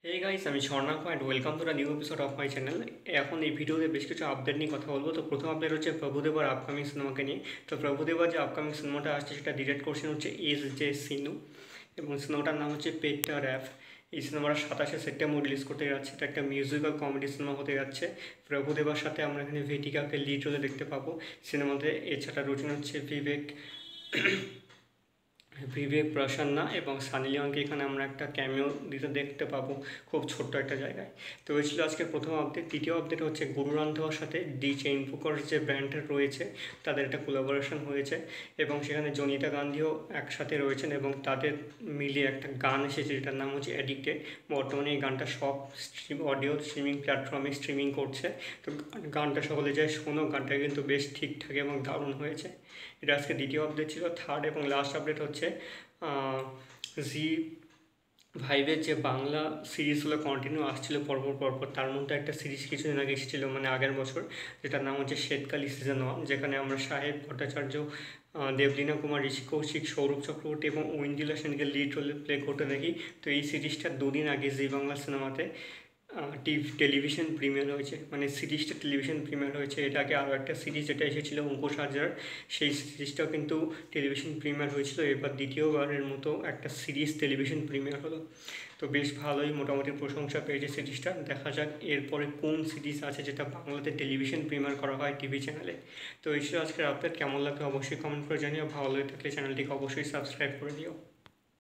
Hey guys, আমি Swarna point. Welcome to the new episode of my channel. এখন এই ভিডিওতে বেশ কিছু আপডেট নিয়ে কথা বলবো। তো প্রথম আপডেট হচ্ছে প্রভুদেবার আপকামিং সিনেমাকে নিয়ে। তো প্রভুদেবার যে আপকামিং সিনেমাটা আসছে সেটা ডিরেক্ট করছেন হচ্ছে জে সিনু, এবং সিনেমাটার নাম হচ্ছে পেট্টা র্যাপ। এই সিনেমাটা 27শে সেপ্টেম্বর রিলিজ করতে যাচ্ছে। এটা একটা মিউজিক্যাল কমেডি সিনেমা হতে যাচ্ছে। প্রভুদেবার সাথে আমরা এখানে ভেটিকাকে লিড রোলে দেখতে পাবো সিনেমাতে। এছাড়া রয়েছেন হচ্ছে বিবেক প্রসন্না এবং সানি লিওনকে এখানে আমরা একটা ক্যামিও দিতে দেখতে পাবো, খুব ছোট্ট একটা জায়গায়। তো এই ছিল আজকের প্রথম আপডেট। দ্বিতীয় আপডেট হচ্ছে গুরু রান্ধাওয়ার সাথে ডি চেইন ফুকর যে ব্র্যান্ডটা রয়েছে তাদের একটা কোলাবোরেশন হয়েছে, এবং সেখানে জনিতা গান্ধীও একসাথে রয়েছেন, এবং তাদের মিলিয়ে একটা গান এসেছে যেটার নাম হচ্ছে অ্যাডিক্টেড। বর্তমানে এই গানটা সব অডিও স্ট্রিমিং প্ল্যাটফর্মে স্ট্রিমিং করছে। তো গানটা সকলে যায় শোনো, গানটা কিন্তু বেশ ঠিকঠাক এবং দারুণ হয়েছে। এটা আজকে দ্বিতীয় আপডেট ছিল। থার্ড এবং লাস্ট আপডেট হচ্ছে জি ভাইবের যে বাংলা সিরিজগুলো কন্টিনিউ আসছিল পরপর পরপর, তার মধ্যে একটা সিরিজ কিছুদিন আগে এসেছিলো, মানে আগের বছর, যেটার নাম হচ্ছে শ্বেতকালী সিজন 1, যেখানে আমরা সাহেব ভট্টাচার্য, দেবলীনা কুমার, ঋষি কৌশিক, সৌরভ চক্রবর্তী এবং ঐন্দ্রিলা সেনকে লিড রোলে প্লে করতে দেখি। তো এই সিরিজটা দুদিন আগে জি বাংলা সিনেমাতে টেলিভিশন প্রিমিয়ার হয়েছে, মানে সিরিজটা টেলিভিশন প্রিমিয়ার হয়েছে। এটাকে আরও একটা সিরিজ যেটা এসেছিলো অঙ্কুশ হাজরার, সেই সিরিজটাও কিন্তু টেলিভিশন প্রিমিয়ার হয়েছিল। এবার দ্বিতীয়বারের মতো একটা সিরিজ টেলিভিশন প্রিমিয়ার হলো। তো বেশ ভালোই মোটামুটি প্রশংসা পেয়েছে সিরিজটা। দেখা যাক এরপরে কোন সিরিজ আছে যেটা বাংলাতে টেলিভিশন প্রিমিয়ার করা হয় টিভি চ্যানেলে। তো এই ছিল আজকের আপডেট। কেমন লাগবে অবশ্যই কমেন্ট করে জানিও। ভালো লাগে থাকলে চ্যানেলটিকে অবশ্যই সাবস্ক্রাইব করে দিও।